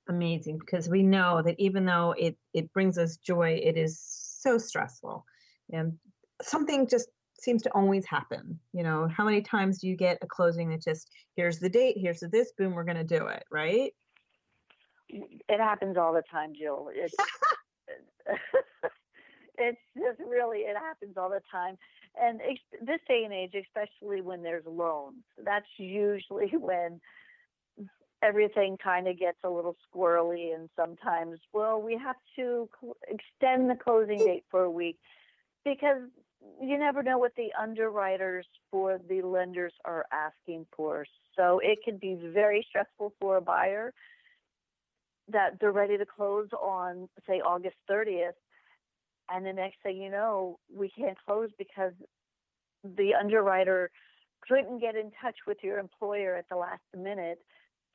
amazing because we know that even though it brings us joy, it is so stressful. And something just seems to always happen. How many times do you get a closing that just, here's the date, here's the this, boom, we're going to do it, right? It happens all the time, Jill. It's it's just really, it happens all the time. And this day and age, especially when there's loans, that's usually when everything kind of gets a little squirrely. And sometimes, well, we have to extend the closing date for a week because you never know what the underwriters for the lenders are asking for. So it can be very stressful for a buyer that they're ready to close on, say, August 30th. And the next thing you know, we can't close because the underwriter couldn't get in touch with your employer at the last minute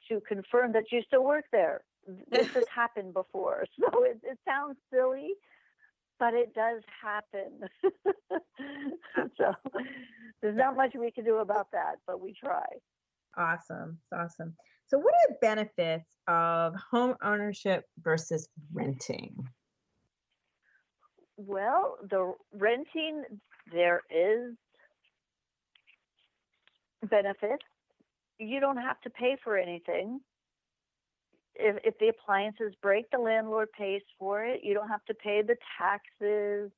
to confirm that you still work there. This has happened before. So it sounds silly, but it does happen. So there's not much we can do about that, but we try. Awesome. Awesome. So what are the benefits of home ownership versus renting? Well, the renting, there is benefits. You don't have to pay for anything. If the appliances break, the landlord pays for it. You don't have to pay the taxes.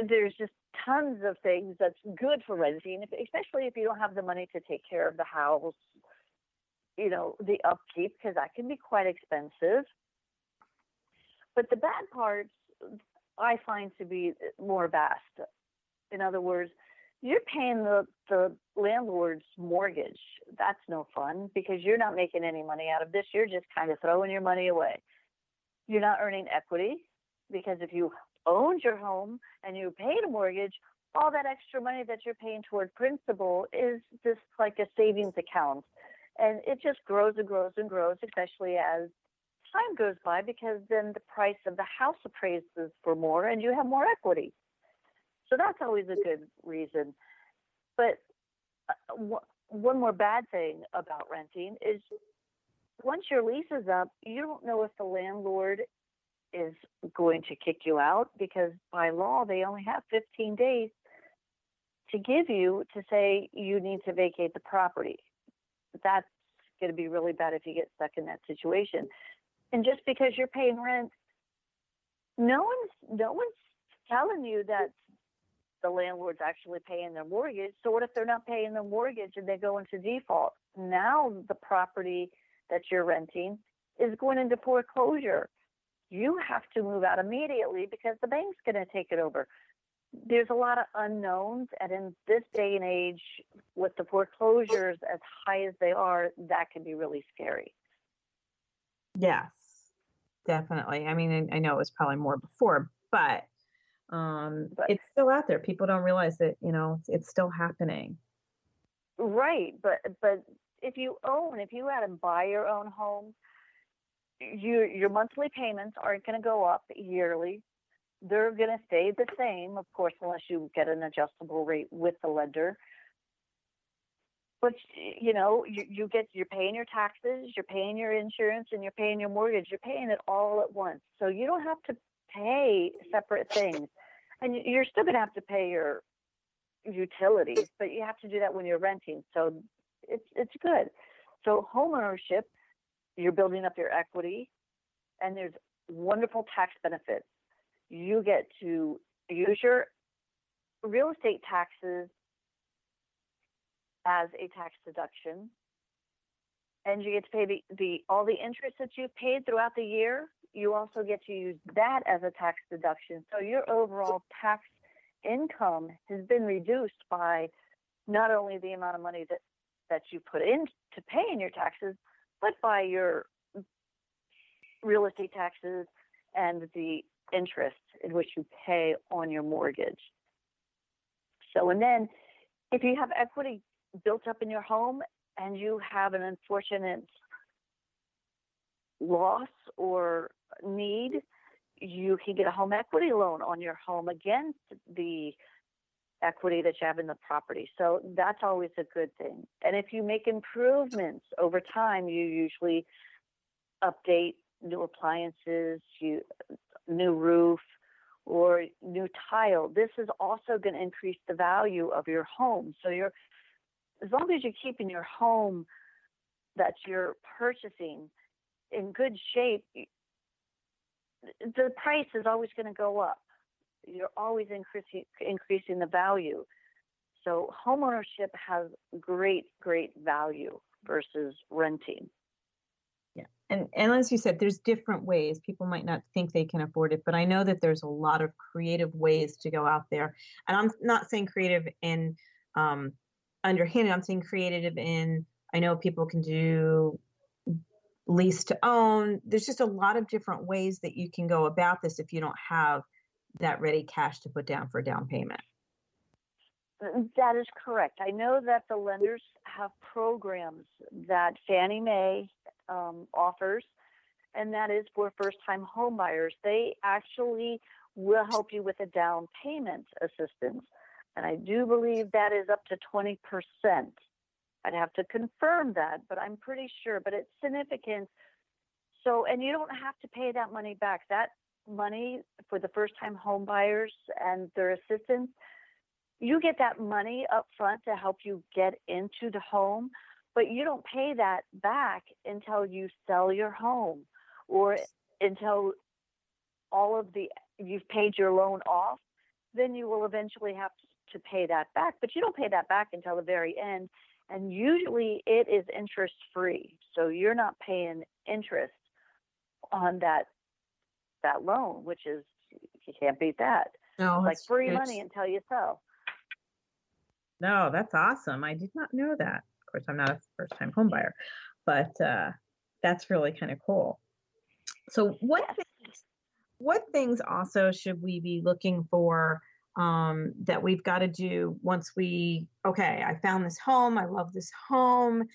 There's just tons of things that's good for renting, especially if you don't have the money to take care of the house, the upkeep, because that can be quite expensive. But the bad parts I find to be more vast. In other words, you're paying the landlord's mortgage. That's no fun because you're not making any money out of this. You're just kind of throwing your money away. You're not earning equity because if you owned your home and you paid a mortgage, all that extra money that you're paying toward principal is just like a savings account. And it just grows and grows and grows, especially as time goes by, because then the price of the house appraises for more and you have more equity. So that's always a good reason. But one more bad thing about renting is once your lease is up, you don't know if the landlord is going to kick you out because by law, they only have 15 days to give you to say you need to vacate the property. That's going to be really bad if you get stuck in that situation. And just because you're paying rent, no one's telling you that the landlord's actually paying their mortgage. So what if they're not paying their mortgage and they go into default? Now the property that you're renting is going into foreclosure. You have to move out immediately because the bank's going to take it over. There's a lot of unknowns. And in this day and age, with the foreclosures as high as they are, that can be really scary. Yes, definitely. I mean, I know it was probably more before, but it's still out there. People don't realize that, it's still happening. Right. But if you had to buy your own home, your monthly payments aren't going to go up yearly. They're going to stay the same, of course, unless you get an adjustable rate with the lender. But, you're paying your taxes, you're paying your insurance, and you're paying your mortgage. You're paying it all at once. So you don't have to pay separate things. And you're still going to have to pay your utilities, but you have to do that when you're renting. So it's good. So homeownership, you're building up your equity, and there's wonderful tax benefits. You get to use your real estate taxes as a tax deduction, and you get to pay all the interest that you've paid throughout the year. You also get to use that as a tax deduction. So your overall tax income has been reduced by not only the amount of money that you put in to pay in your taxes, but by your real estate taxes and the interest in which you pay on your mortgage. So, and then if you have equity built up in your home and you have an unfortunate loss or need, you can get a home equity loan on your home against the equity that you have in the property. So that's always a good thing. And if you make improvements over time, you usually update new appliances, new roof, or new tile. This is also going to increase the value of your home. So as long as you're keeping your home that you're purchasing in good shape, the price is always going to go up. You're always increasing the value. So homeownership has great value versus renting. Yeah. And as you said, there's different ways. People might not think they can afford it, but I know that there's a lot of creative ways to go out there. And I'm not saying creative in underhanded. I'm saying creative in, I know people can do lease to own. There's just a lot of different ways that you can go about this if you don't have that ready cash to put down for a down payment. That is correct. I know that the lenders have programs that Fannie Mae offers, and that is for first-time home buyers. They actually will help you with a down payment assistance, and I do believe that is up to 20%. I'd have to confirm that, but I'm pretty sure. But it's significant. So, and you don't have to pay that money back. That money for the first-time home buyers and their assistance, you get that money up front to help you get into the home, but you don't pay that back until you sell your home or until you've paid your loan off. Then you will eventually have to pay that back, but you don't pay that back until the very end. And usually it is interest free. So you're not paying interest on that loan, which is, you can't beat that. No, it's like free money until you sell. No, that's awesome. I did not know that. Of course, I'm not a first-time home buyer, but that's really kind of cool. So what things also should we be looking for that we've got to do once I found this home, I love this home,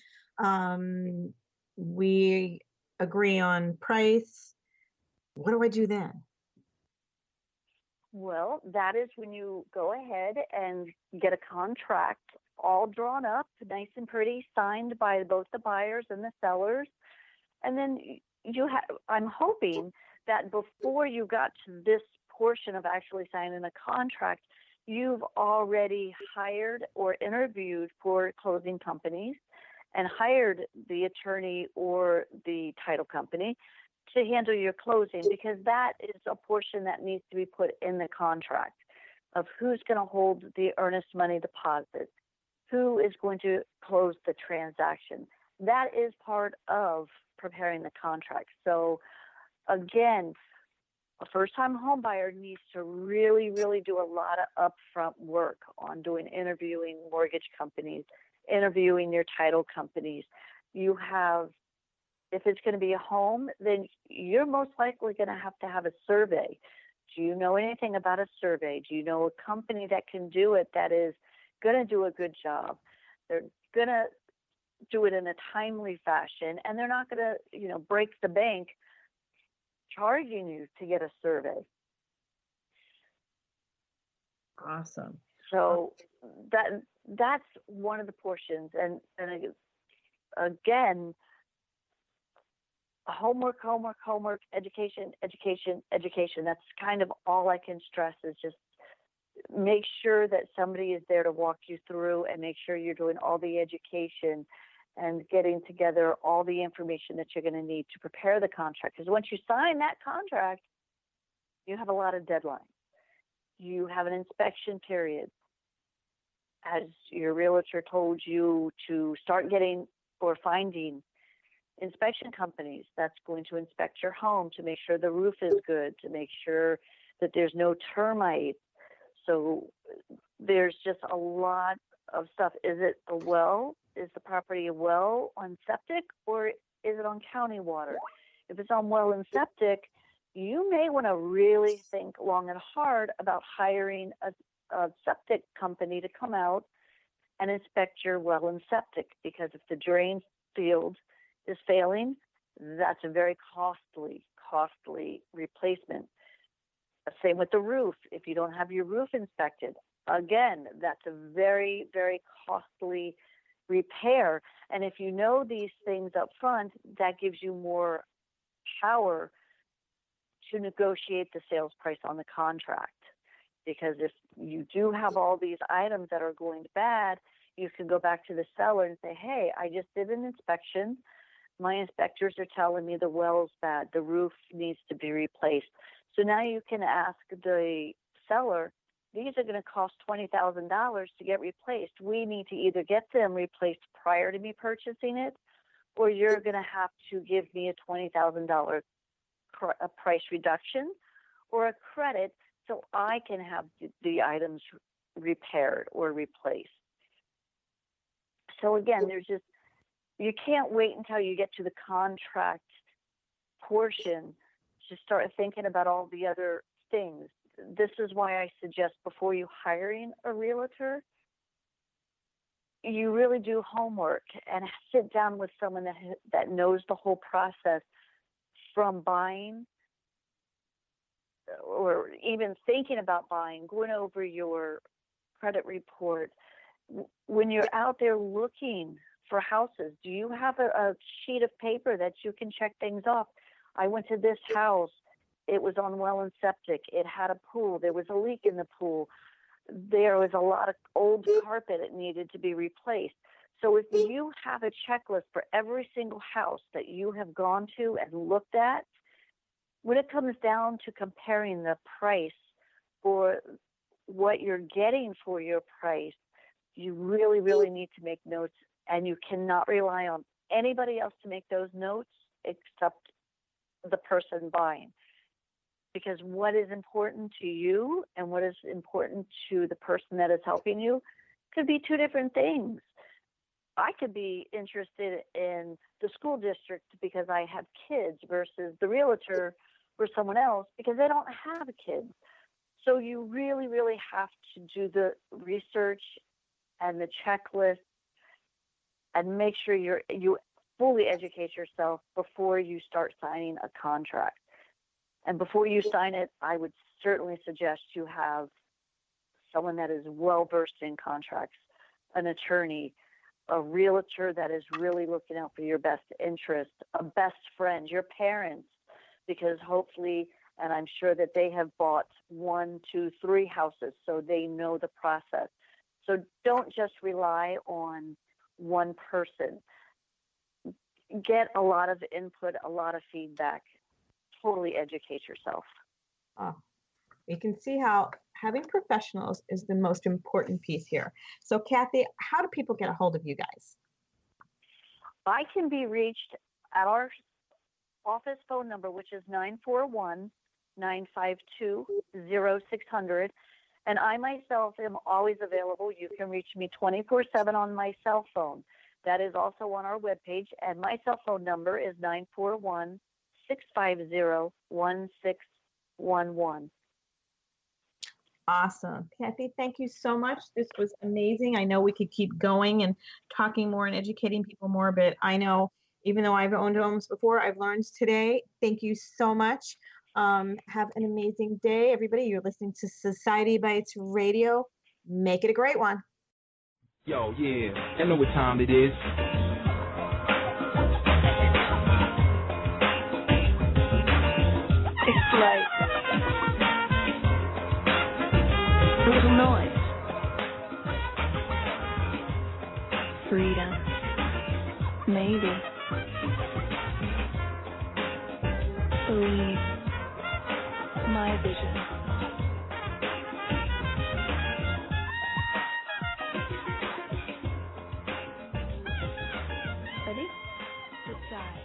we agree on price, what do I do then? Well, that is when you go ahead and get a contract all drawn up, nice and pretty, signed by both the buyers and the sellers. And then I'm hoping that before you got to this portion of actually signing a contract, you've already hired or interviewed for closing companies and hired the attorney or the title company to handle your closing, because that is a portion that needs to be put in the contract of who's going to hold the earnest money deposit, who is going to close the transaction. That is part of preparing the contract. So again, a first-time home buyer needs to really, really do a lot of upfront work on interviewing mortgage companies, interviewing your title companies. If it's going to be a home, then you're most likely going to have a survey. Do you know anything about a survey? Do you know a company that can do it, that is going to do a good job? They're going to do it in a timely fashion, and they're not going to, break the bank charging you to get a survey. Awesome. So that's one of the portions. And again, homework, education. That's kind of all I can stress, is just make sure that somebody is there to walk you through, and make sure you're doing all the education and getting together all the information that you're going to need to prepare the contract. Because once you sign that contract, you have a lot of deadlines. You have an inspection period. As your realtor told you to start getting or finding inspection companies that's going to inspect your home to make sure the roof is good, to make sure that there's no termites. So there's just a lot of stuff. Is it a well? Is the property a well on septic, or is it on county water? If it's on well and septic, you may want to really think long and hard about hiring a septic company to come out and inspect your well and septic, because if the drain field is failing, that's a very costly replacement. Same with the roof. If you don't have your roof inspected, again, that's a very, very costly repair. And if you know these things up front, that gives you more power to negotiate the sales price on the contract. Because if you do have all these items that are going bad, you can go back to the seller and say, hey, I just did an inspection. My inspectors are telling me the well's bad, the roof needs to be replaced. So now you can ask the seller, these are going to cost $20,000 to get replaced. We need to either get them replaced prior to me purchasing it, or you're going to have to give me a $20,000 price reduction or a credit so I can have the items repaired or replaced. So again, you can't wait until you get to the contract portion to start thinking about all the other things. This is why I suggest before you hiring a realtor, you really do homework and sit down with someone that knows the whole process from buying or even thinking about buying, going over your credit report. When you're out there looking for houses, do you have a sheet of paper that you can check things off? I went to this house. It was on well and septic. It had a pool. There was a leak in the pool. There was a lot of old carpet that needed to be replaced. So if you have a checklist for every single house that you have gone to and looked at, when it comes down to comparing the price for what you're getting for your price, you really, really need to make notes, and you cannot rely on anybody else to make those notes except the person buying. Because what is important to you and what is important to the person that is helping you could be two different things. I could be interested in the school district because I have kids versus the realtor or someone else because they don't have kids. So you really, really have to do the research and the checklist and make sure you fully educate yourself before you start signing a contract. And before you sign it, I would certainly suggest you have someone that is well-versed in contracts, an attorney, a realtor that is really looking out for your best interest, a best friend, your parents, because hopefully, and I'm sure that they have bought 1, 2, 3 houses, so they know the process. So don't just rely on one person. Get a lot of input, a lot of feedback. Totally educate yourself. Oh, you can see how having professionals is the most important piece here. So Kathy, how do people get a hold of you guys? I can be reached at our office phone number, which is 941-952-0600. And I myself am always available. You can reach me 24/7 on my cell phone. That is also on our webpage. And my cell phone number is 941-650-1611. Awesome. Kathy, thank you so much. This was amazing. I know we could keep going and talking more and educating people more, but I know even though I've owned homes before, I've learned today. Thank you so much. Have an amazing day, everybody. You're listening to Society Bites Radio. Make it a great one. Yo, yeah, I know what time it is. It's like a little noise. Freedom. Maybe. Believe my vision. Ready? Decide.